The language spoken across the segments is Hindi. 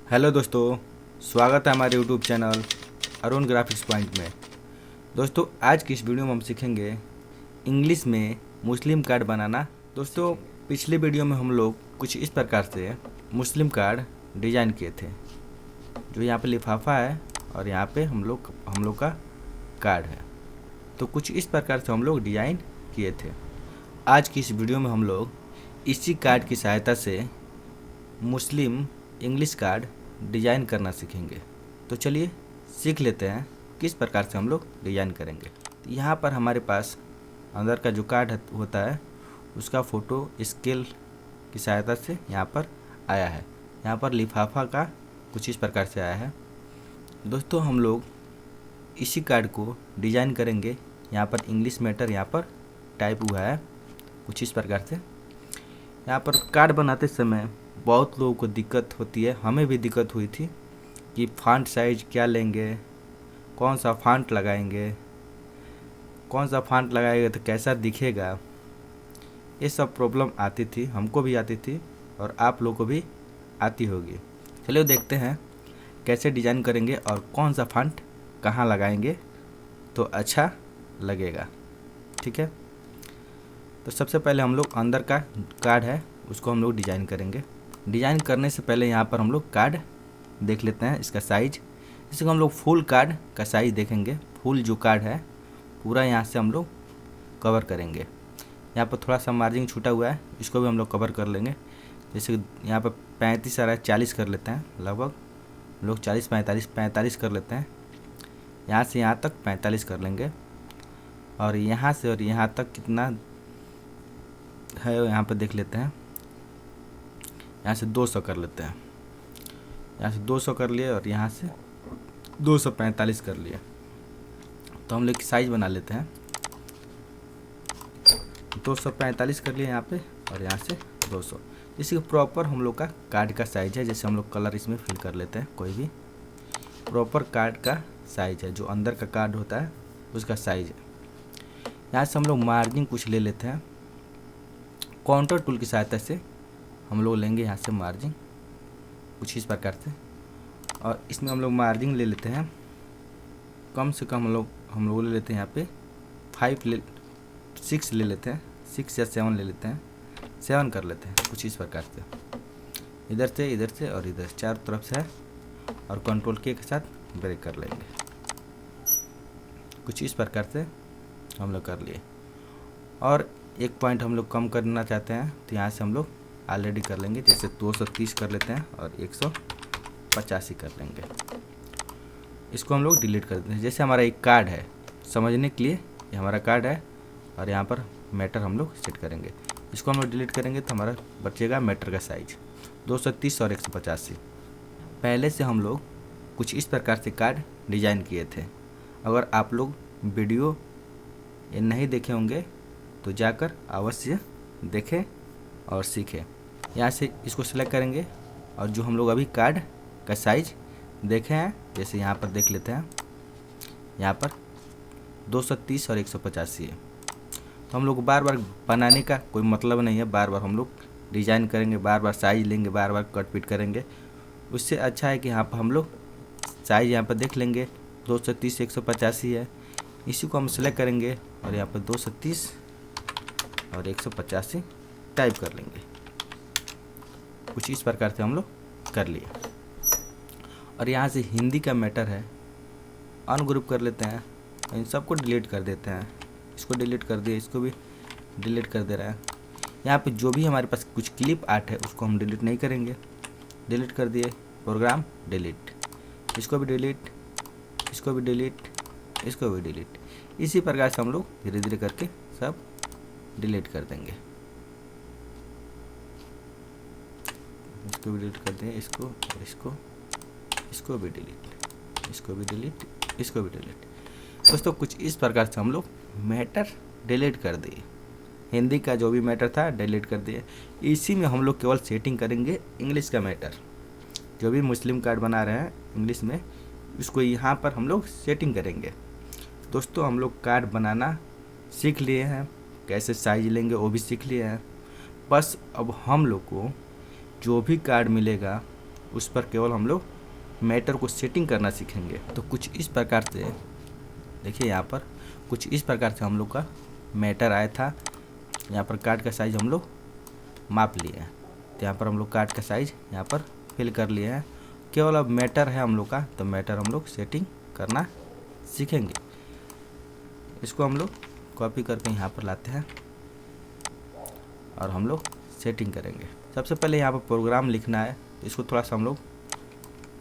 हेलो दोस्तों, स्वागत है हमारे YouTube channel Arun graphics point में। दोस्तों, आज की इस वीडियो में हम सीखेंगे इंग्लिश में मुस्लिम कार्ड बनाना। दोस्तों, पिछले वीडियो में हम लोग कुछ इस प्रकार से मुस्लिम कार्ड डिजाइन किए थे। जो यहाँ पे लिफाफा है और यहाँ पे हम लोग का कार्ड है। तो कुछ इस प्रकार से हम लोग डिजाइन किए थे। आज की इस वीडियो में हम लोग इसी कार्ड की सहायता से मुस्लिम इंग्लिश कार्ड डिजाइन करना सीखेंगे। तो चलिए सीख लेते हैं किस प्रकार से हम लोग डिजाइन करेंगे। तो यहाँ पर हमारे पास अंदर का जो कार्ड होता है उसका फ़ोटो स्केल की सहायता से यहाँ पर आया है। यहाँ पर लिफाफा का कुछ इस प्रकार से आया है। दोस्तों, हम लोग इसी कार्ड को डिजाइन करेंगे। यहाँ पर इंग्लिश मैटर यहाँ पर टाइप हुआ है कुछ इस प्रकार से। यहाँ पर कार्ड बनाते समय बहुत लोगों को दिक्कत होती है, हमें भी दिक्कत हुई थी कि फ़ॉन्ट साइज़ क्या लेंगे, कौन सा फ़ॉन्ट लगाएंगे, तो कैसा दिखेगा। ये सब प्रॉब्लम आती थी, हमको भी आती थी और आप लोगों को भी आती होगी। चलिए देखते हैं कैसे डिज़ाइन करेंगे और कौन सा फ़ॉन्ट कहाँ लगाएंगे तो अच्छा लगेगा। ठीक है, तो सबसे पहले हम लोग अंदर का कार्ड है उसको हम लोग डिज़ाइन करेंगे। डिज़ाइन करने से पहले यहाँ पर हम लोग कार्ड देख लेते हैं, इसका साइज। इसको हम लोग फुल कार्ड का साइज देखेंगे। फुल जो कार्ड है पूरा यहाँ से हम लोग कवर करेंगे। यहाँ पर थोड़ा सा मार्जिन छूटा हुआ है, इसको भी हम लोग कवर कर लेंगे। जैसे यहाँ पर 35 आ रहा है, 40 कर लेते हैं। लगभग लोग 40 45 कर लेते हैं। यहाँ से यहाँ तक 45 कर लेंगे और यहाँ से और यहाँ तक कितना है यहाँ पर देख लेते हैं। यहाँ से 200 कर लेते हैं। यहाँ से 200 कर लिए और यहाँ से 245 कर लिए। तो हम लोग साइज बना लेते हैं। 245 कर लिए यहाँ पे और यहाँ से 200। इसी प्रॉपर हम लोग का कार्ड का साइज है। जैसे हम लोग कलर इसमें फिल कर लेते हैं, कोई भी प्रॉपर कार्ड का साइज है, जो अंदर का कार्ड होता है उसका साइज है। यहाँ से हम लोग मार्जिन कुछ ले लेते हैं। काउंटर टूल की सहायता से हम लोग लेंगे यहाँ से मार्जिन कुछ इस प्रकार से, और इसमें हम लोग मार्जिन ले लेते हैं। कम से कम हम लोग ले लेते हैं यहाँ पे 6 ले लेते हैं, 6 या 7 ले लेते हैं। 7 कर लेते हैं कुछ इस प्रकार से, इधर से और इधर चारों तरफ से है, और कंट्रोल के साथ ब्रेक कर लेंगे। कुछ इस प्रकार से हम लोग कर लिए। और एक पॉइंट हम लोग कम करना चाहते हैं तो यहाँ से हम लोग ऑलरेडी कर लेंगे। जैसे 230 कर लेते हैं और 185 कर लेंगे। इसको हम लोग डिलीट कर देते हैं। जैसे हमारा एक कार्ड है, समझने के लिए ये हमारा कार्ड है और यहाँ पर मैटर हम लोग सेट करेंगे। इसको हम लोग डिलीट करेंगे तो हमारा बचेगा मैटर का साइज 230 और 185। पहले से हम लोग कुछ इस प्रकार से कार्ड डिजाइन किए थे। अगर आप लोग वीडियो ये नहीं देखे होंगे तो जाकर अवश्य देखें और सीखें। यहाँ से इसको सेलेक्ट करेंगे और जो हम लोग अभी कार्ड का साइज देखे हैं, जैसे यहाँ पर देख लेते हैं, यहाँ पर 230 और 185 है। तो हम लोग बार बार बनाने का कोई मतलब नहीं है। बार बार हम लोग डिज़ाइन करेंगे, बार बार साइज लेंगे, बार बार कट पीट करेंगे। उससे अच्छा है कि यहाँ पर हम लोग साइज यहाँ पर देख लेंगे 230 185 है। इसी को हम सेलेक्ट करेंगे और यहाँ पर 230 और 185 टाइप कर लेंगे। कुछ इस प्रकार से हम लोग कर लिए। और यहाँ से हिंदी का मैटर है, अनग्रुप कर लेते हैं। इन सबको डिलीट कर देते हैं। इसको डिलीट कर दिए, इसको भी डिलीट कर दे रहा है। यहाँ पे जो भी हमारे पास कुछ क्लिप आर्ट है उसको हम डिलीट नहीं करेंगे। डिलीट कर दिए, प्रोग्राम डिलीट। इसको भी डिलीट, इसको भी डिलीट, इसको भी डिलीट। इसी प्रकार से हम लोग धीरे धीरे करके सब डिलीट कर देंगे। इसको भी डिलीट कर दें, इसको और इसको भी डिलीट, इसको भी डिलीट, इसको भी डिलीट। दोस्तों, कुछ इस प्रकार से हम लोग मैटर डिलीट कर दिए। हिंदी का जो भी मैटर था डिलीट कर दिए। इसी में हम लोग केवल सेटिंग करेंगे इंग्लिश का मैटर। जो भी मुस्लिम कार्ड बना रहे हैं इंग्लिश में, उसको यहाँ पर हम लोग सेटिंग करेंगे। दोस्तों, हम लोग कार्ड बनाना सीख लिए हैं, कैसे साइज लेंगे वो भी सीख लिए हैं। बस अब हम लोग को जो भी कार्ड मिलेगा उस पर केवल हम लोग मैटर को सेटिंग करना सीखेंगे। तो कुछ इस प्रकार से देखिए, यहाँ पर कुछ इस प्रकार से हम लोग का मैटर आया था। यहाँ पर कार्ड का साइज़ हम लोग माप लिए हैं, तो यहाँ पर हम लोग कार्ड का साइज़ यहाँ पर फिल कर लिए हैं। केवल अब मैटर है हम लोग का, तो मैटर हम लोग सेटिंग करना सीखेंगे। इसको हम लोग कॉपी करके यहाँ पर लाते हैं और हम लोग सेटिंग करेंगे। सबसे पहले यहाँ पर प्रोग्राम लिखना है, इसको थोड़ा सा हम लोग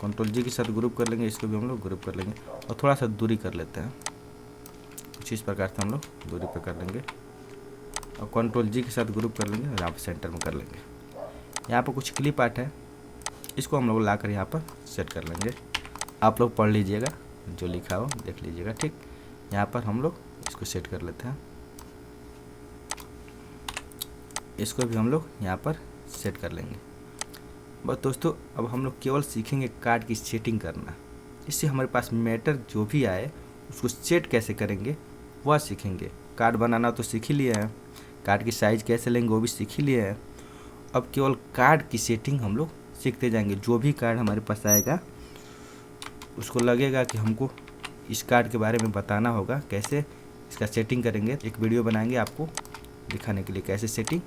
Ctrl+G के साथ ग्रुप कर लेंगे, इसको भी हम लोग ग्रुप कर लेंगे और थोड़ा सा दूरी कर लेते हैं। कुछ इस प्रकार से हम लोग दूरी पे कर लेंगे और Ctrl+G के साथ ग्रुप कर लेंगे और यहाँ पर सेंटर में कर लेंगे। यहाँ पर कुछ क्लिप आर्ट है, इसको हम लोग लाकर यहाँ पर सेट कर लेंगे। आप लोग पढ़ लीजिएगा, जो लिखा हो देख लीजिएगा, ठीक। यहाँ पर हम लोग इसको सेट कर लेते हैं, इसको भी हम लोग यहाँ पर सेट कर लेंगे। बस दोस्तों, अब हम लोग केवल सीखेंगे कार्ड की सेटिंग करना। इससे हमारे पास मैटर जो भी आए उसको सेट कैसे करेंगे वह सीखेंगे। कार्ड बनाना तो सीख ही लिए हैं, कार्ड की साइज़ कैसे लेंगे वो भी सीख ही लिए हैं। अब केवल कार्ड की सेटिंग हम लोग सीखते जाएंगे। जो भी कार्ड हमारे पास आएगा उसको लगेगा कि हमको इस कार्ड के बारे में बताना होगा, कैसे इसका सेटिंग करेंगे। एक वीडियो बनाएंगे आपको दिखाने के लिए कैसे सेटिंग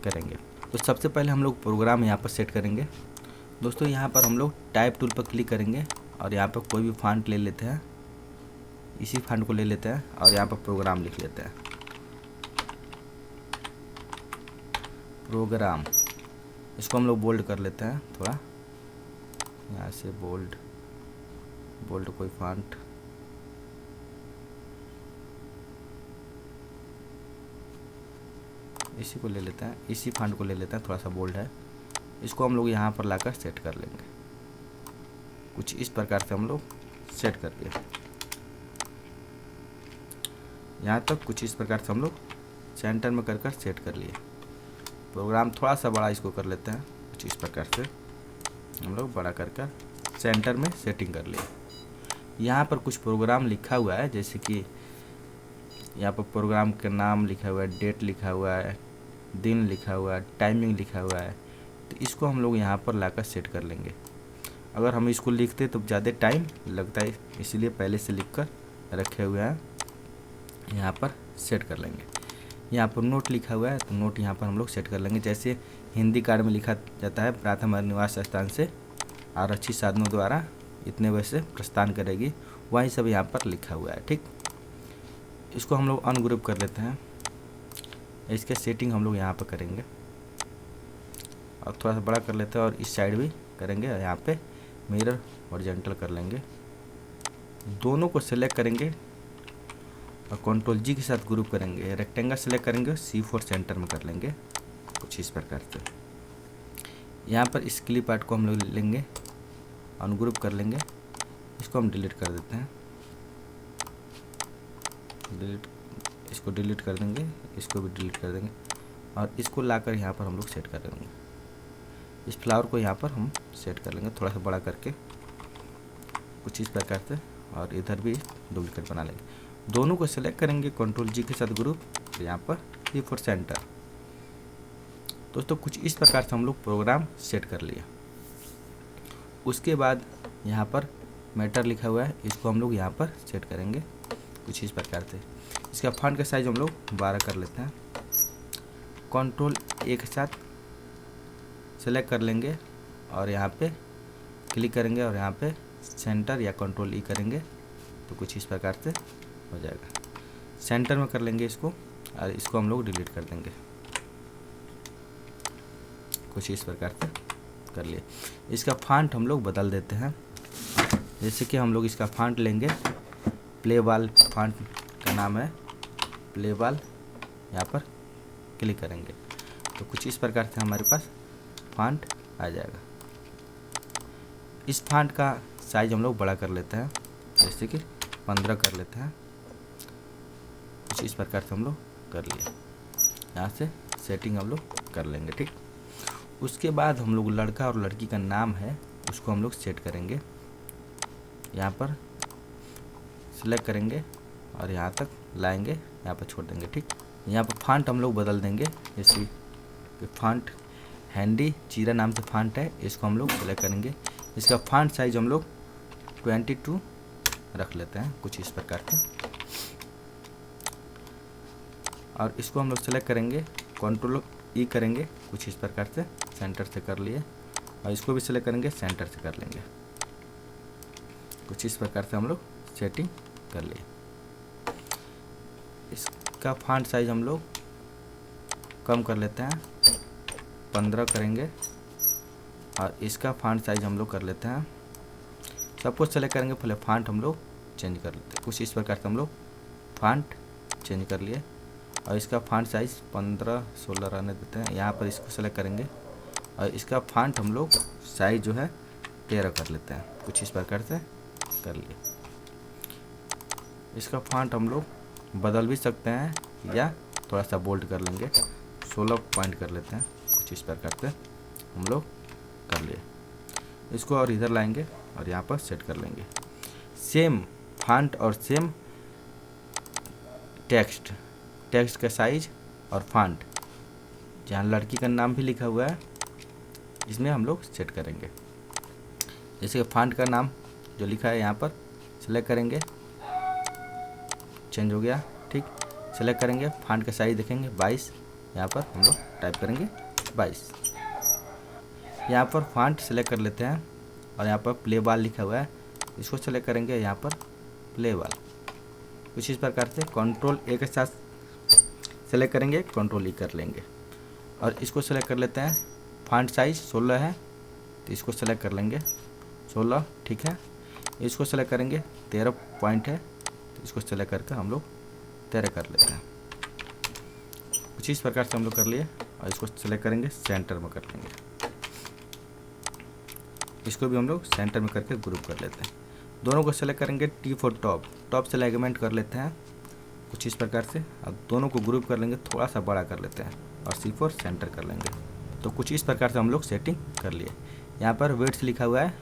करेंगे। तो सबसे पहले हम लोग प्रोग्राम यहाँ पर सेट करेंगे। दोस्तों, यहाँ पर हम लोग टाइप टूल पर क्लिक करेंगे और यहाँ पर कोई भी फॉन्ट ले लेते हैं, इसी फॉन्ट को ले लेते हैं और यहाँ पर प्रोग्राम लिख लेते हैं। प्रोग्राम, इसको हम लोग बोल्ड कर लेते हैं थोड़ा, यहाँ से बोल्ड कोई फॉन्ट, इसी को ले लेते हैं, इसी फॉन्ट को ले लेते हैं, थोड़ा सा बोल्ड है। इसको हम लोग यहाँ पर लाकर सेट कर लेंगे। कुछ इस प्रकार से हम लोग सेट कर दिए। यहाँ तक कुछ इस प्रकार से हम लोग सेंटर में कर सेट कर लिए। प्रोग्राम थोड़ा सा बड़ा इसको कर लेते हैं, कुछ इस प्रकार से हम लोग बड़ा कर सेंटर में सेटिंग कर लिए। यहाँ पर कुछ प्रोग्राम लिखा हुआ है, जैसे कि यहाँ पर प्रोग्राम का नाम लिखा हुआ है, डेट लिखा हुआ है, दिन लिखा हुआ है, टाइमिंग लिखा हुआ है। तो इसको हम लोग यहाँ पर लाकर सेट कर लेंगे। अगर हम इसको लिखते तो ज़्यादा टाइम लगता है, इसलिए पहले से लिख कर रखे हुए हैं, यहाँ पर सेट कर लेंगे। यहाँ पर नोट लिखा हुआ है, तो नोट यहाँ पर हम लोग सेट कर लेंगे। जैसे हिंदी कार्ड में लिखा जाता है, प्रातः निवास स्थान से आरक्षित साधनों द्वारा इतने बजे से प्रस्थान करेगी, वही सब यहाँ पर लिखा हुआ है, ठीक। इसको हम लोग अनग्रुप कर लेते हैं। इसके सेटिंग हम लोग यहाँ पर करेंगे और थोड़ा सा बड़ा कर लेते हैं और इस साइड भी करेंगे। यहाँ पे मिरर हॉरिजॉन्टल कर लेंगे, दोनों को सेलेक्ट करेंगे और Ctrl+G के साथ ग्रुप करेंगे। रेक्टेंगल सेलेक्ट करेंगे, C4 सेंटर में कर लेंगे, कुछ इस प्रकार से। यहाँ पर इस क्लिप आर्ट को हम लोग लेंगे, अनग्रुप कर लेंगे, इसको हम डिलीट कर देते हैं। इसको डिलीट कर देंगे, इसको भी डिलीट कर देंगे और इसको लाकर यहाँ पर हम लोग सेट कर लेंगे। इस फ्लावर को यहाँ पर हम सेट कर लेंगे, थोड़ा सा बड़ा करके, कुछ इस प्रकार से, और इधर भी डुप्लीकेट बना लेंगे। दोनों को सेलेक्ट करेंगे, Ctrl+G के साथ ग्रुप, यहाँ पर C4 सेंटर। दोस्तों, कुछ इस प्रकार से हम लोग प्रोग्राम सेट कर लिया। उसके बाद यहाँ पर मैटर लिखा हुआ है, इसको हम लोग यहाँ पर सेट करेंगे, कुछ इस प्रकार से। इसका फॉन्ट का साइज हम लोग 12 कर लेते हैं। Ctrl+A के साथ सेलेक्ट कर लेंगे और यहाँ पे क्लिक करेंगे और यहाँ पे सेंटर या Ctrl+E करेंगे तो कुछ इस प्रकार से हो जाएगा। सेंटर में कर लेंगे इसको और इसको हम लोग डिलीट कर देंगे, कुछ इस प्रकार से कर लिए। इसका फॉन्ट हम लोग बदल देते हैं, जैसे कि हम लोग इसका फॉन्ट लेंगे, प्लेबॉल फॉन्ट का नाम है प्लेबॉल, यहाँ पर क्लिक करेंगे तो कुछ इस प्रकार से हमारे पास फॉन्ट आ जाएगा। इस फॉन्ट का साइज हम लोग बड़ा कर लेते हैं, जैसे कि 15 कर लेते हैं, कुछ इस प्रकार से हम लोग कर लिए। यहाँ से सेटिंग हम लोग कर लेंगे, ठीक। उसके बाद हम लोग लड़का और लड़की का नाम है उसको हम लोग सेट करेंगे। यहाँ पर सिलेक्ट करेंगे और यहाँ तक लाएंगे, यहाँ पर छोड़ देंगे, ठीक। यहाँ पर फॉन्ट हम लोग बदल देंगे, जैसे कि फॉन्ट हैंडी चीरा नाम से फॉन्ट है, इसको हम लोग सेलेक्ट करेंगे। इसका फॉन्ट साइज हम लोग 22 रख लेते हैं, कुछ इस प्रकार का। और इसको हम लोग सेलेक्ट करेंगे, कंट्रोल ई करेंगे, कुछ इस प्रकार से सेंटर से कर लिए। और इसको भी सेलेक्ट करेंगे, सेंटर से कर लेंगे, कुछ इस प्रकार से हम लोग सेटिंग कर लिए। इसका फॉन्ट साइज हम लोग कम कर लेते हैं, 15 करेंगे। और इसका फॉन्ट साइज हम लोग कर लेते हैं, सब कुछ सेलेक्ट करेंगे, पहले फॉन्ट हम लोग चेंज कर लेते हैं, कुछ इस प्रकार से हम लोग फॉन्ट चेंज कर लिए। और इसका फॉन्ट साइज 15-16 रहने देते हैं। यहाँ पर इसको सेलेक्ट करेंगे और इसका फॉन्ट हम लोग साइज जो है 13 कर लेते हैं, कुछ इस प्रकार से कर लिए। इसका फॉन्ट हम लोग बदल भी सकते हैं या थोड़ा सा बोल्ड कर लेंगे, 16 पॉइंट कर लेते हैं, कुछ इस प्रकार से हम लोग कर लिए। इसको और इधर लाएंगे और यहाँ पर सेट कर लेंगे। सेम फॉन्ट और सेम टेक्स्ट का साइज और फॉन्ट, जहाँ लड़की का नाम भी लिखा हुआ है इसमें हम लोग सेट करेंगे। जैसे फॉन्ट का नाम जो लिखा है यहाँ पर सेलेक्ट करेंगे, चेंज हो गया, ठीक। सेलेक्ट करेंगे, फॉन्ट का साइज देखेंगे 22, यहाँ पर हम लोग टाइप करेंगे 22। यहाँ पर फॉन्ट सेलेक्ट कर लेते हैं और यहाँ पर प्ले बाल लिखा हुआ है, इसको सेलेक्ट करेंगे, यहाँ पर प्ले बाल, कुछ इस प्रकार से कंट्रोल ए के साथ सेलेक्ट करेंगे, कंट्रोल ई कर लेंगे। और इसको सेलेक्ट कर लेते हैं, फॉन्ट साइज 16 है तो इसको सेलेक्ट कर लेंगे 16, ठीक है। इसको सेलेक्ट करेंगे, 13 पॉइंट है तो इसको सेलेक्ट करके हम लोग 13 कर लेते हैं, कुछ इस प्रकार से हम लोग कर लिए। और इसको सेलेक्ट करेंगे, सेंटर में कर लेंगे, इसको भी हम लोग सेंटर में करके ग्रुप कर लेते हैं। दोनों को सेलेक्ट करेंगे, टी फॉर टॉप से एलिग्नमेंट कर लेते हैं, कुछ इस प्रकार से। अब दोनों को ग्रुप कर लेंगे, थोड़ा सा बड़ा कर लेते हैं और C4 सेंटर कर लेंगे। तो कुछ इस प्रकार से हम लोग सेटिंग कर लिए। यहाँ पर वेट्स लिखा हुआ है,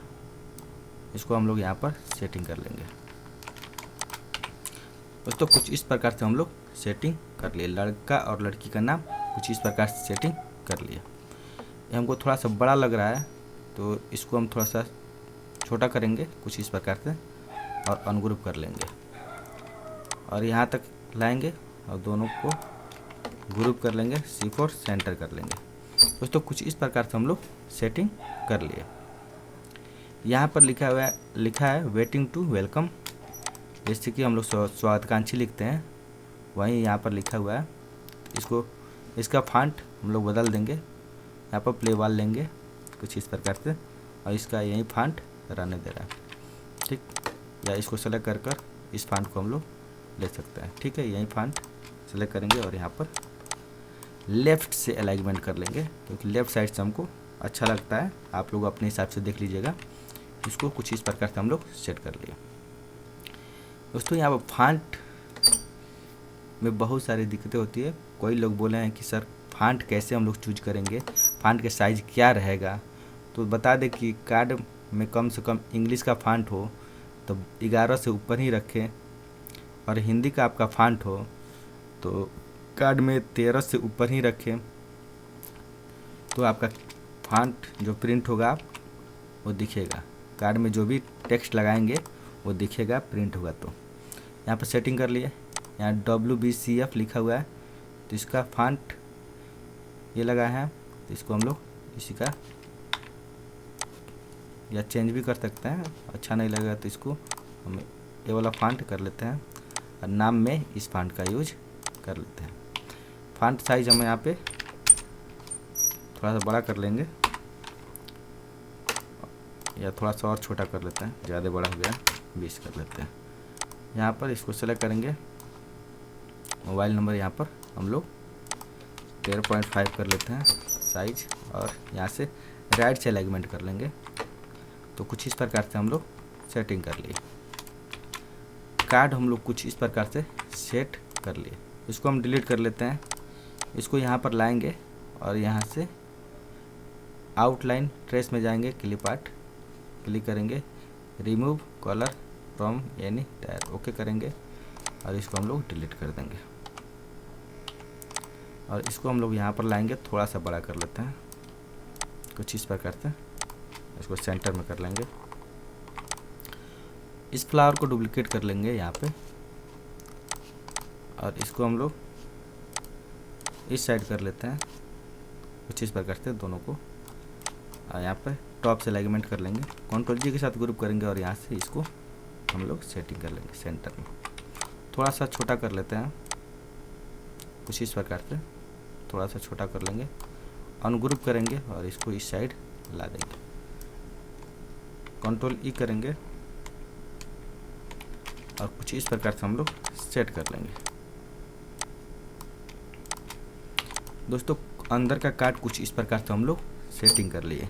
इसको हम लोग यहाँ पर सेटिंग कर लेंगे। दोस्तों कुछ इस प्रकार से हम लोग सेटिंग कर लिए। लड़का और लड़की का नाम कुछ इस प्रकार से सेटिंग कर लिए। ये हमको थोड़ा सा बड़ा लग रहा है तो इसको हम थोड़ा सा छोटा करेंगे, कुछ इस प्रकार से, और अनग्रुप कर लेंगे और यहाँ तक लाएंगे और दोनों को ग्रुप कर लेंगे, C4 सेंटर कर लेंगे। दोस्तों कुछ इस प्रकार से हम लोग सेटिंग कर लिए। यहाँ पर लिखा है वेटिंग टू वेलकम, जैसे कि हम लोग स्वागतकांक्षी लिखते हैं, वहीं यहाँ पर लिखा हुआ है। इसका फॉन्ट हम लोग बदल देंगे, यहाँ पर प्ले बाल लेंगे, कुछ इस प्रकार से, और इसका यही फॉन्ट रहने दे रहा है, ठीक। या इसको सेलेक्ट कर इस फॉन्ट को हम लोग ले सकते हैं, ठीक है। यही फॉन्ट सेलेक्ट करेंगे और यहाँ पर लेफ़्ट से अलाइनमेंट कर लेंगे, क्योंकि लेफ़्ट साइड से हमको अच्छा लगता है। आप लोग अपने हिसाब से देख लीजिएगा। इसको कुछ इस प्रकार से हम लोग सेट कर लिए। दोस्तों यहाँ पर फॉन्ट में बहुत सारी दिक्कतें होती है। कोई लोग बोले हैं कि सर फॉन्ट कैसे हम लोग चूज करेंगे, फॉन्ट के साइज़ क्या रहेगा। तो बता दें कि कार्ड में कम से कम इंग्लिश का फॉन्ट हो तो 11 से ऊपर ही रखें, और हिंदी का आपका फॉन्ट हो तो कार्ड में 13 से ऊपर ही रखें, तो आपका फॉन्ट जो प्रिंट होगा वो दिखेगा। कार्ड में जो भी टेक्स्ट लगाएंगे वो दिखेगा, प्रिंट होगा। तो यहाँ पर सेटिंग कर लिए। यहाँ WBCF लिखा हुआ है तो इसका फॉन्ट ये लगा है, तो इसको हम लोग इसी का या चेंज भी कर सकते हैं। अच्छा नहीं लगेगा तो इसको हम ये वाला फॉन्ट कर लेते हैं और नाम में इस फॉन्ट का यूज कर लेते हैं। फॉन्ट साइज हम यहाँ पे थोड़ा सा बड़ा कर लेंगे या थोड़ा सा और छोटा कर लेते हैं, ज़्यादा बड़ा हो गया, 20 कर लेते हैं। यहाँ पर इसको सेलेक्ट करेंगे, मोबाइल नंबर यहाँ पर हम लोग 13.5 कर लेते हैं साइज, और यहाँ से राइट से अलाइनमेंट कर लेंगे। तो कुछ इस प्रकार से हम लोग सेटिंग कर लिए। कार्ड हम लोग कुछ इस प्रकार से सेट कर लिए। इसको हम डिलीट कर लेते हैं। इसको यहाँ पर लाएंगे और यहाँ से आउटलाइन ट्रेस में जाएंगे, क्लिप आर्ट क्लिक करेंगे, remove colour from any tyre, okay करेंगे और इसको हम लोग डिलीट कर देंगे। और इसको हम लोग यहाँ पर लाएंगे, थोड़ा सा बड़ा कर लेते हैं, कुछ इस प्रकार से इसको सेंटर में कर लेंगे। इस फ्लावर को डुप्लीकेट कर लेंगे यहाँ पे, और इसको हम लोग इस साइड कर लेते हैं, कुछ इस पर करते हैं दोनों को, और यहाँ पे टॉप से एलाइनमेंट कर लेंगे, कंट्रोल जी के साथ ग्रुप करेंगे और यहाँ से इसको हम लोग सेटिंग कर लेंगे सेंटर में। थोड़ा सा छोटा कर लेते हैं, कुछ इस प्रकार से थोड़ा सा छोटा कर लेंगे, अनग्रुप करेंगे और इसको इस साइड ला देंगे, कंट्रोल ई करेंगे और कुछ इस प्रकार से हम लोग सेट कर लेंगे। दोस्तों अंदर का कार्ड कुछ इस प्रकार से हम लोग सेटिंग कर लिए।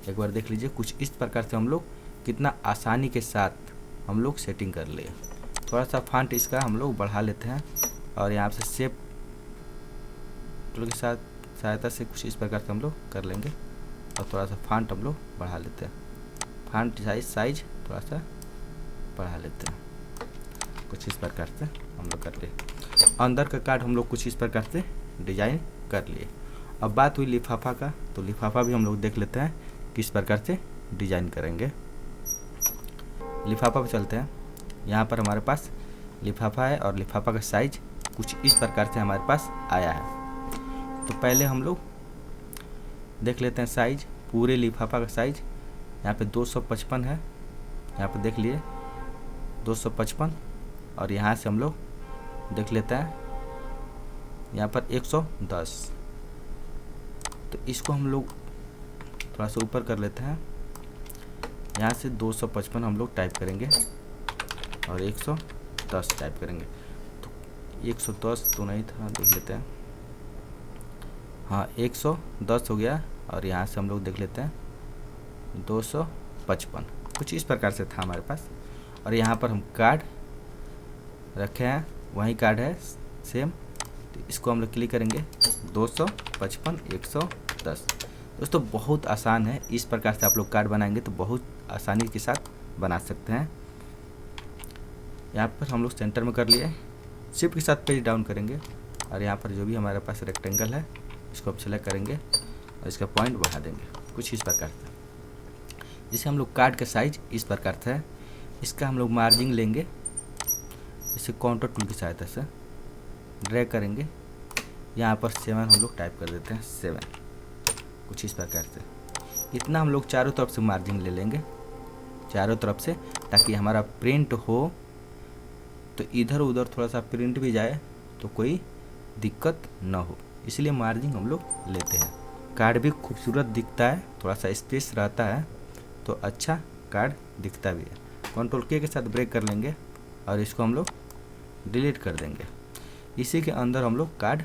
एक बार देख लीजिए कुछ इस प्रकार से हम लोग कितना आसानी के साथ हम लोग सेटिंग कर लिए। थोड़ा सा फॉन्ट इसका हम लोग बढ़ा लेते हैं और यहाँ से शेप टूल के साथ सहायता से कुछ इस प्रकार से हम लोग कर लेंगे, और थोड़ा सा फॉन्ट हम लोग बढ़ा लेते हैं, फॉन्ट साइज थोड़ा सा बढ़ा लेते हैं, कुछ इस प्रकार से हम लोग कर लिए। अंदर का कार्ड हम लोग कुछ इस प्रकार से डिजाइन कर लिए। अब बात हुई लिफाफा का, तो लिफाफा भी हम लोग देख लेते हैं किस प्रकार से डिजाइन करेंगे। लिफाफा पे चलते हैं। यहाँ पर हमारे पास लिफाफा है और लिफाफा का साइज कुछ इस प्रकार से हमारे पास आया है। तो पहले हम लोग देख लेते हैं साइज, पूरे लिफाफा का साइज यहाँ पे 255 है, यहाँ पे देख लिए 255, और यहाँ से हम लोग देख लेते हैं यहाँ पर 110। तो इसको हम लोग थोड़ा सा ऊपर कर लेते हैं, यहाँ से 255 हम लोग टाइप करेंगे और 110 टाइप करेंगे। तो 110 तो नहीं था, देख लेते हैं, हाँ 110 हो गया, और यहाँ से हम लोग देख लेते हैं 255, कुछ इस प्रकार से था हमारे पास। और यहाँ पर हम कार्ड रखे हैं, वही कार्ड है सेम, तो इसको हम लोग क्लिक करेंगे 255 110। दोस्तों बहुत आसान है, इस प्रकार से आप लोग कार्ड बनाएंगे तो बहुत आसानी के साथ बना सकते हैं। यहाँ पर हम लोग सेंटर में कर लिए, शिफ्ट के साथ पेज डाउन करेंगे और यहाँ पर जो भी हमारे पास रेक्टेंगल है इसको हम सेलेक्ट करेंगे और इसका पॉइंट बढ़ा देंगे कुछ इस प्रकार से। जिसे हम लोग कार्ड का साइज इस प्रकार से है, इसका हम लोग मार्जिन लेंगे, इसे काउंटर टूल की सहायता से ड्रैग करेंगे, यहाँ पर 7 हम लोग टाइप कर देते हैं 7, कुछ इस प्रकार से। इतना हम लोग चारों तरफ से मार्जिन ले लेंगे, चारों तरफ से, ताकि हमारा प्रिंट हो तो इधर उधर थोड़ा सा प्रिंट भी जाए तो कोई दिक्कत ना हो, इसलिए मार्जिन हम लोग लेते हैं। कार्ड भी खूबसूरत दिखता है, थोड़ा सा स्पेस रहता है तो अच्छा कार्ड दिखता भी है। कंट्रोल के साथ ब्रेक कर लेंगे और इसको हम लोग डिलीट कर देंगे। इसी के अंदर हम लोग कार्ड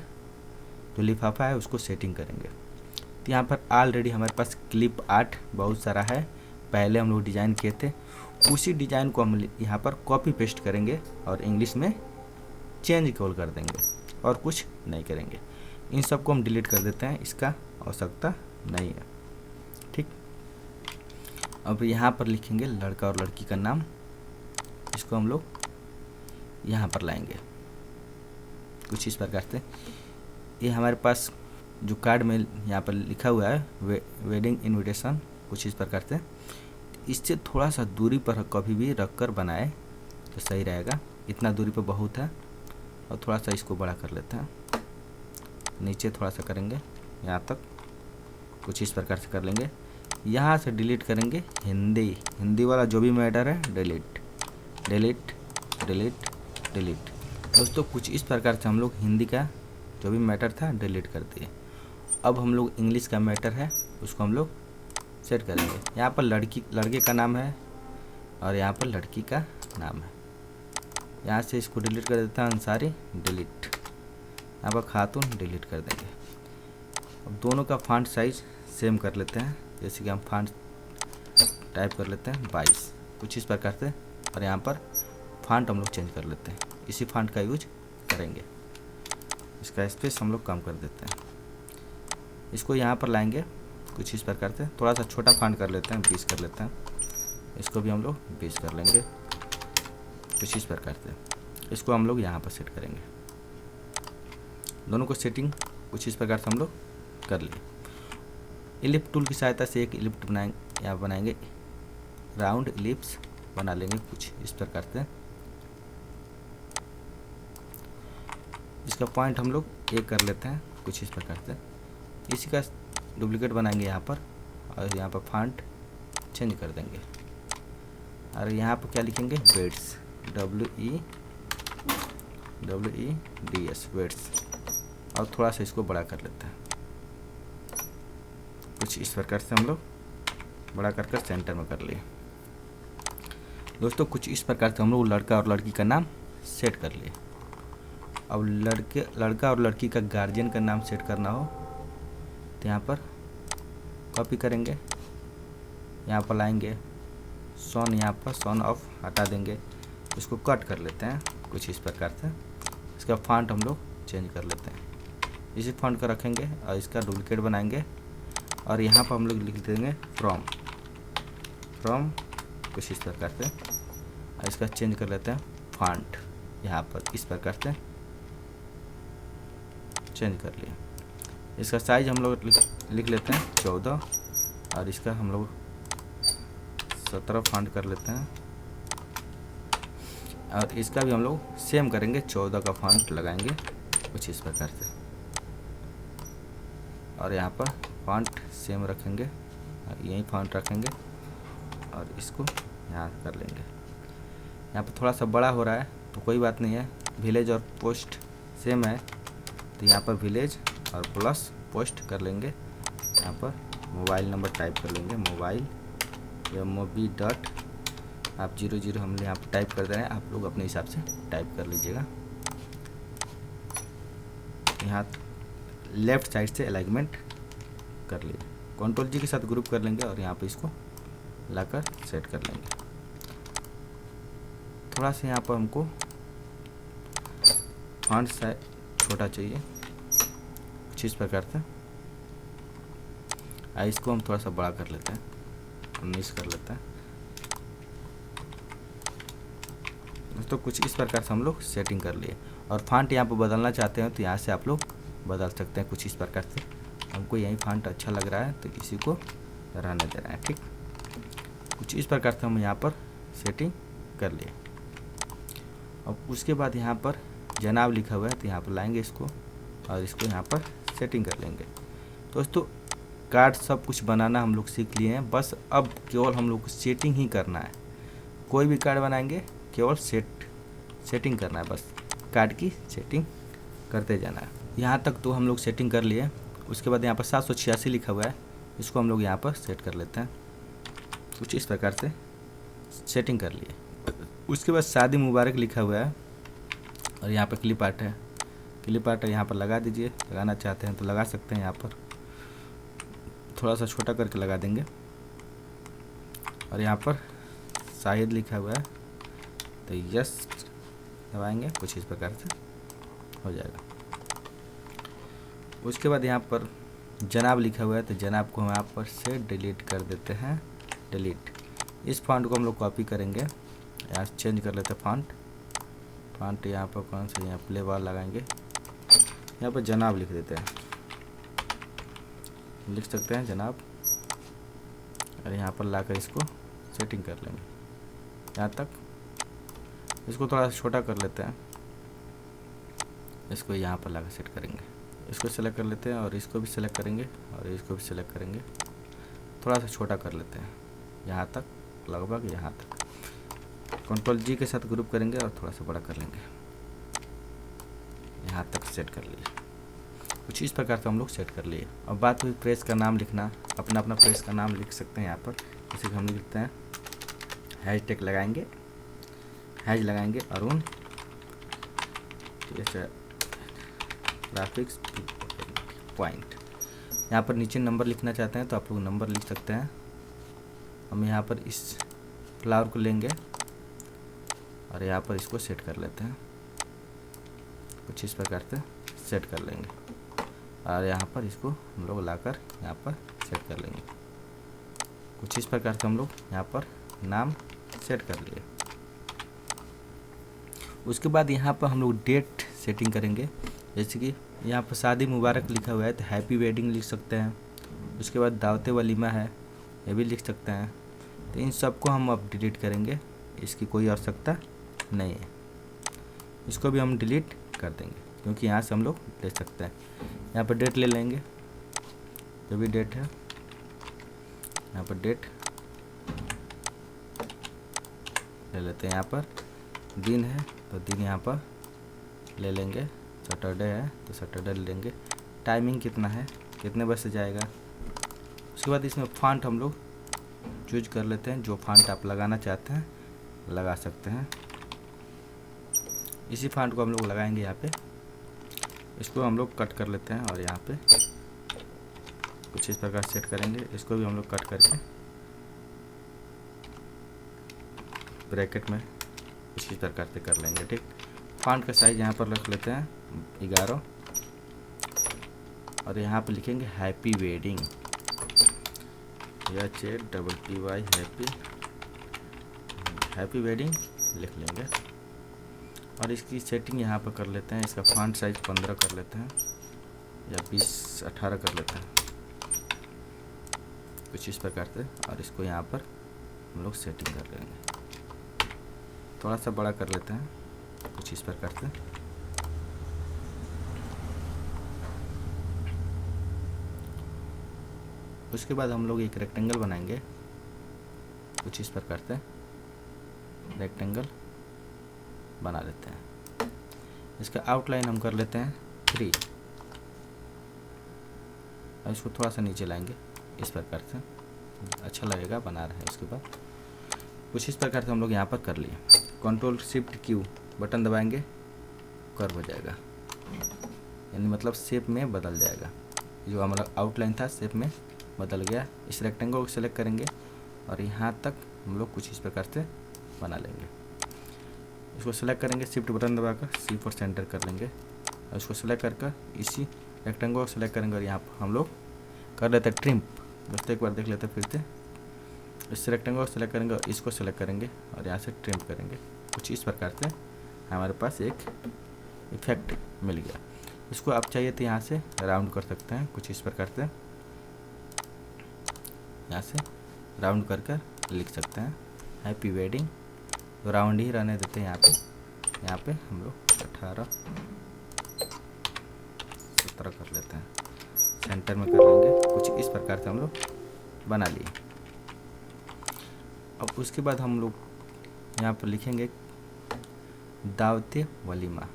जो लिफाफा है उसको सेटिंग करेंगे। तो यहाँ पर ऑलरेडी हमारे पास क्लिप आर्ट बहुत सारा है, पहले हम लोग डिज़ाइन किए थे, उसी डिज़ाइन को हम यहाँ पर कॉपी पेस्ट करेंगे और इंग्लिश में चेंज केवल कर देंगे और कुछ नहीं करेंगे। इन सबको हम डिलीट कर देते हैं, इसका आवश्यकता नहीं है। ठीक, अब यहाँ पर लिखेंगे लड़का और लड़की का नाम, इसको हम लोग यहाँ पर लाएंगे कुछ इस प्रकार से। ये हमारे पास जो कार्ड में यहाँ पर लिखा हुआ है वेडिंग इनविटेशन, कुछ इस प्रकार से, इससे थोड़ा सा दूरी पर कभी भी रख कर बनाए तो सही रहेगा। इतना दूरी पर बहुत है, और थोड़ा सा इसको बड़ा कर लेते हैं, नीचे थोड़ा सा करेंगे यहाँ तक, कुछ इस प्रकार से कर लेंगे। यहाँ से डिलीट करेंगे हिंदी वाला जो भी मैटर है, डिलीट डिलीट डिलीट डिलीट। दोस्तों कुछ इस प्रकार से हम लोग हिंदी का जो भी मैटर था डिलीट कर दिए। अब हम लोग इंग्लिश का मैटर है उसको हम लोग सेट करेंगे। यहाँ पर लड़के का नाम है और यहाँ पर लड़की का नाम है, यहाँ से इसको डिलीट कर देता है, अंसारी डिलीट, यहाँ पर खातून डिलीट कर देंगे। अब दोनों का फॉन्ट साइज सेम कर लेते हैं, जैसे कि हम फॉन्ट टाइप कर लेते हैं 22, कुछ इस प्रकार से, और यहाँ पर फॉन्ट हम लोग चेंज कर लेते हैं, इसी फॉन्ट का यूज करेंगे। इसका स्पेस हम लोग कम कर देते हैं, इसको यहाँ पर लाएंगे कुछ इस प्रकार से, थोड़ा सा छोटा फॉन्ट कर लेते हैं, 20 कर लेते हैं, इसको भी हम लोग 20 कर लेंगे कुछ इस प्रकार से। इसको हम लोग यहाँ पर सेट करेंगे, दोनों को सेटिंग कुछ इस प्रकार से हम लोग कर लिए। इलिप्ट टूल की सहायता से एक इलिप्ट यहाँ बनाएंगे राउंड इलिप्स बना लेंगे कुछ इस प्रकार से। इसका पॉइंट हम लोग एक कर लेते हैं कुछ इस प्रकार से। इसी का डुप्लीकेट बनाएंगे यहाँ पर और यहाँ पर फॉन्ट चेंज कर देंगे और यहाँ पर क्या लिखेंगे वेट्स WEDS वेट्स और थोड़ा सा इसको बड़ा कर लेते हैं कुछ इस प्रकार से। हम लोग बड़ा कर सेंटर में कर लिए दोस्तों। कुछ इस प्रकार से हम लोग लड़का और लड़की का नाम सेट कर लिए। अब लड़का और लड़की का गार्जियन का नाम सेट करना हो तो यहाँ पर कॉपी करेंगे, यहाँ पर लाएंगे सन, यहाँ पर सन ऑफ हटा देंगे, इसको कट कर लेते हैं कुछ इस प्रकार से। इसका फॉन्ट हम लोग चेंज कर लेते हैं, इसी फॉन्ट का रखेंगे और इसका डुप्लीकेट बनाएंगे और यहाँ पर हम लोग लिख देंगे फ्रॉम कुछ इस प्रकार से। और इसका चेंज कर लेते हैं फॉन्ट, यहाँ पर इस प्रकार से चेंज कर लिए। इसका साइज हम लोग लिख लेते हैं 14 और इसका हम लोग 17 फॉन्ट कर लेते हैं और इसका भी हम लोग सेम करेंगे, 14 का फॉन्ट लगाएंगे कुछ इस प्रकार से। और यहाँ पर फॉन्ट सेम रखेंगे और यही फॉन्ट रखेंगे और इसको यहाँ कर लेंगे। यहाँ पर थोड़ा सा बड़ा हो रहा है तो कोई बात नहीं है, विलेज और पोस्ट सेम है तो यहाँ पर विलेज और प्लस पोस्ट कर लेंगे। यहाँ पर मोबाइल नंबर टाइप कर लेंगे, मोबाइल MOB डॉट आप 00 हम यहाँ पर टाइप कर दे रहे हैं, आप लोग अपने हिसाब से टाइप कर लीजिएगा। यहाँ लेफ़्ट साइड से अलाइनमेंट कर लिए, Ctrl G के साथ ग्रुप कर लेंगे और यहाँ पे इसको लाकर सेट कर लेंगे। थोड़ा सा यहाँ पर हमको फॉन्ट साइज छोटा चाहिए कुछ इस प्रकार से। इसको हम थोड़ा सा बड़ा कर लेते हैं, 19 कर लेते हैं तो कुछ इस प्रकार से हम लोग सेटिंग कर लिए। और फॉन्ट यहाँ पर बदलना चाहते हैं तो यहाँ से आप लोग बदल सकते हैं कुछ इस प्रकार से। हमको यही फॉन्ट अच्छा लग रहा है तो इसी को रहने दे रहे हैं, ठीक। कुछ इस प्रकार से हम यहाँ पर सेटिंग कर लिए। अब उसके बाद यहाँ पर जनाब लिखा हुआ है तो यहाँ पर लाएंगे इसको और इसको यहाँ पर सेटिंग कर लेंगे। दोस्तों कार्ड सब कुछ बनाना हम लोग सीख लिए हैं, बस अब केवल हम लोग को सेटिंग ही करना है। कोई भी कार्ड बनाएंगे केवल सेटिंग करना है, बस कार्ड की सेटिंग करते जाना है। यहाँ तक तो हम लोग सेटिंग कर लिए। उसके बाद यहाँ पर 786 लिखा हुआ है, इसको हम लोग यहाँ पर सेट कर लेते हैं कुछ इस प्रकार से सेटिंग कर लिए। उसके बाद शादी मुबारक लिखा हुआ है और यहाँ पर क्लिप आर्ट है, क्लिप आर्ट यहाँ पर लगा दीजिए, लगाना चाहते हैं तो लगा सकते हैं। यहाँ पर थोड़ा सा छोटा करके लगा देंगे और यहाँ पर शाहिद लिखा हुआ है तो यस दबाएंगे कुछ इस प्रकार से हो जाएगा। उसके बाद यहाँ पर जनाब लिखा हुआ है तो जनाब को हम यहाँ पर से डिलीट कर देते हैं, डिलीट। इस फॉन्ट को हम लोग कॉपी करेंगे, यहाँ चेंज कर लेते हैं फॉन्ट यहाँ पर कौन सा, यहाँ प्ले बार लगाएंगे, यहाँ पर जनाब लिख देते हैं, लिख सकते हैं जनाब और यहाँ पर लाकर इसको सेटिंग कर लेंगे। यहाँ तक इसको थोड़ा सा छोटा कर लेते हैं, इसको यहाँ पर लाकर सेट करेंगे। इसको सेलेक्ट कर लेते हैं और इसको भी सेलेक्ट करेंगे और इसको भी सेलेक्ट करेंगे, थोड़ा सा छोटा कर लेते हैं यहाँ तक, लगभग यहाँ तक। Ctrl G के साथ ग्रुप करेंगे और थोड़ा सा बड़ा कर लेंगे, यहाँ तक सेट कर लिए। कुछ इस प्रकार से हम लोग सेट कर लिए। अब बात हुई प्रेस का नाम लिखना, अपना अपना प्रेस का नाम लिख सकते हैं यहाँ पर। जैसे कि हम लिखते हैं हैशटैग लगाएंगे, हैश लगाएंगे अरुण ग्राफिक्स पॉइंट। यहाँ पर नीचे नंबर लिखना चाहते हैं तो आप लोग नंबर लिख सकते हैं। हम यहाँ पर इस फ्लावर को लेंगे और यहाँ पर इसको सेट कर लेते हैं, कुछ इस प्रकार से सेट कर लेंगे और यहाँ पर इसको हम लोग लाकर यहाँ पर सेट कर लेंगे। कुछ इस प्रकार से हम लोग यहाँ पर नाम सेट कर लिए। उसके बाद यहाँ पर हम लोग डेट सेटिंग करेंगे। जैसे कि यहाँ पर शादी मुबारक लिखा हुआ है तो हैप्पी वेडिंग लिख सकते हैं। उसके बाद दावते वलीमा है, ये भी लिख सकते हैं। तो इन सबको हम अब डिलीट करेंगे, इसकी कोई आवश्यकता नहीं है। इसको भी हम डिलीट कर देंगे क्योंकि यहाँ से हम लोग ले सकते हैं। यहाँ पर डेट ले लेंगे, जो भी डेट है यहाँ पर डेट ले लेते हैं। यहाँ पर दिन है तो दिन यहाँ पर ले लेंगे, सैटरडे है तो सैटरडे ले लेंगे। टाइमिंग कितना है, कितने बजे से जाएगा। उसके बाद इसमें फ़ॉन्ट हम लोग चूज कर लेते हैं, जो फ़ॉन्ट आप लगाना चाहते हैं लगा सकते हैं। इसी फ़ॉन्ट को हम लोग लगाएंगे यहाँ पे। इसको हम लोग कट कर लेते हैं और यहाँ पे कुछ इस प्रकार सेट करेंगे। इसको भी हम लोग कट करके ब्रैकेट में कुछ इस प्रकार से कर लेंगे। ठीक, फ़ॉन्ट का साइज़ यहाँ पर रख लेते हैं 11 और यहाँ पर लिखेंगे happy wedding, HAPPY happy wedding लिख लेंगे। और इसकी सेटिंग यहाँ पर कर लेते हैं। इसका फ़ॉन्ट साइज़ 15 कर लेते हैं या 20-18 कर लेते हैं, कुछ इस प्रकार से। और इसको यहाँ पर हम लोग सेटिंग कर लेंगे, थोड़ा सा बड़ा कर लेते हैं कुछ इस प्रकार से। उसके बाद हम लोग एक रेक्टेंगल बनाएंगे कुछ इस प्रकार से। रेक्टेंगल बना लेते हैं। इसका आउटलाइन हम कर लेते हैं 3 और इसको थोड़ा सा नीचे लाएंगे इस प्रकार से, अच्छा लगेगा बना रहे हैं। इसके बाद कुछ इस प्रकार से हम लोग यहाँ पर कर लिए। Ctrl+Shift+Q बटन दबाएंगे, कर्व हो जाएगा, यानी मतलब शेप में बदल जाएगा। जो हमारा आउटलाइन था शेप में बदल गया। इस रेक्टेंगल को सेलेक्ट करेंगे और यहाँ तक हम लोग कुछ इस प्रकार से बना लेंगे। इसको सेलेक्ट करेंगे, शिफ्ट बटन दबाकर C पर सेंटर कर लेंगे और इसको सेलेक्ट कर इसी रेक्टेंगल को सेलेक्ट करेंगे और यहाँ पर हम लोग कर लेते हैं ट्रिम। दोस्तों एक बार देख लेते हैं फिर से। इस रेक्टेंगल को सेलेक्ट करेंगे और इसको सेलेक्ट करेंगे और यहाँ से ट्रिम करेंगे। कुछ इस प्रकार से हमारे पास एक इफेक्ट मिल गया। इसको आप चाहिए तो यहाँ से राउंड कर सकते हैं कुछ इस प्रकार से, यहाँ से राउंड कर लिख सकते हैं हैप्पी वेडिंग। तो राउंड ही रहने देते हैं यहाँ पे हम लोग 18-17 कर लेते हैं, सेंटर में कर लेंगे। कुछ इस प्रकार से हम लोग बना लिए। अब उसके बाद हम लोग यहाँ पर लिखेंगे दावते वलीमा।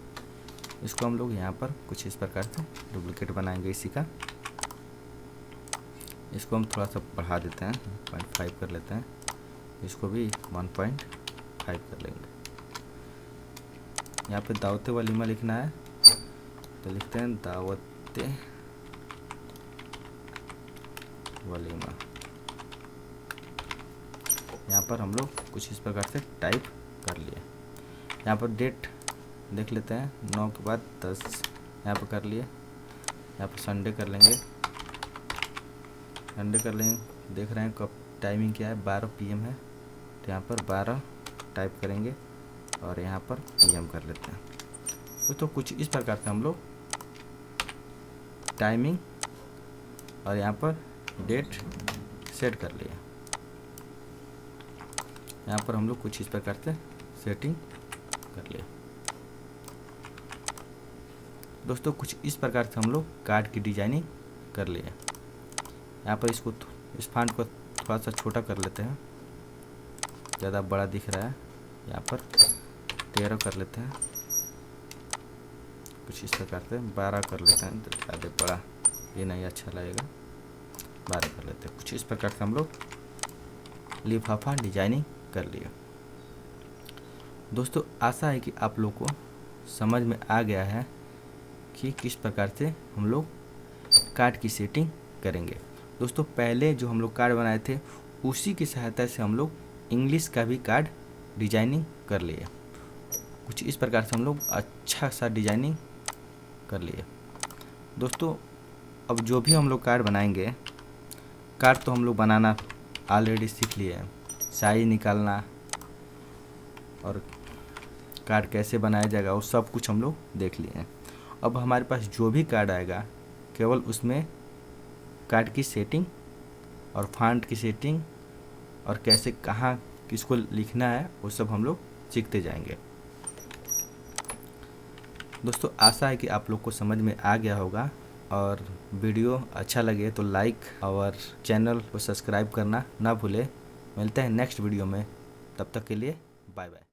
इसको हम लोग यहाँ पर कुछ इस प्रकार से डुप्लीकेट बनाएंगे इसी का। इसको हम थोड़ा सा बढ़ा देते हैं, 0.5 कर लेते हैं। इसको भी 1.5 कर लेंगे। यहाँ पे दावते वलीमा लिखना है तो लिखते हैं दावते वलीमा। यहाँ पर हम लोग कुछ इस प्रकार से टाइप कर लिए। यहाँ पर डेट देख लेते हैं, 9 के बाद 10 यहाँ पर कर लिए। यहाँ पर संडे कर लेंगे, देख रहे हैं कब टाइमिंग क्या है, 12 PM है तो यहाँ पर 12 टाइप करेंगे और यहाँ पर PM कर लेते हैं। तो कुछ इस प्रकार से हम लोग टाइमिंग और यहाँ पर डेट सेट कर लिए। यहाँ पर हम लोग कुछ इस प्रकार से सेटिंग कर लिए। दोस्तों कुछ इस प्रकार से हम लोग कार्ड की डिजाइनिंग कर लिए। यहाँ पर इसको इस फॉन्ट को थोड़ा सा छोटा कर लेते हैं, ज़्यादा बड़ा दिख रहा है। यहाँ पर 13 कर लेते हैं, कुछ इस प्रकार से 12 कर लेते हैं, ज़्यादा बड़ा ये नहीं अच्छा लगेगा, 12 कर लेते हैं। कुछ इस प्रकार से हम लोग लिफाफा डिजाइनिंग कर लिए। दोस्तों आशा है कि आप लोग को समझ में आ गया है कि किस प्रकार से हम लोग कार्ड की सेटिंग करेंगे। दोस्तों पहले जो हम लोग कार्ड बनाए थे उसी की सहायता से हम लोग इंग्लिश का भी कार्ड डिजाइनिंग कर लिए। कुछ इस प्रकार से हम लोग अच्छा सा डिजाइनिंग कर लिए। दोस्तों अब जो भी हम लोग कार्ड बनाएंगे, कार्ड तो हम लोग बनाना ऑलरेडी सीख लिए हैं, साइज निकालना और कार्ड कैसे बनाया जाएगा वो सब कुछ हम लोग देख लिए हैं। अब हमारे पास जो भी कार्ड आएगा केवल उसमें कार्ड की सेटिंग और फॉन्ट की सेटिंग और कैसे कहाँ किसको लिखना है वो सब हम लोग सीखते जाएंगे। दोस्तों आशा है कि आप लोग को समझ में आ गया होगा, और वीडियो अच्छा लगे तो लाइक और चैनल को सब्सक्राइब करना ना भूले। मिलते हैं नेक्स्ट वीडियो में, तब तक के लिए बाय बाय।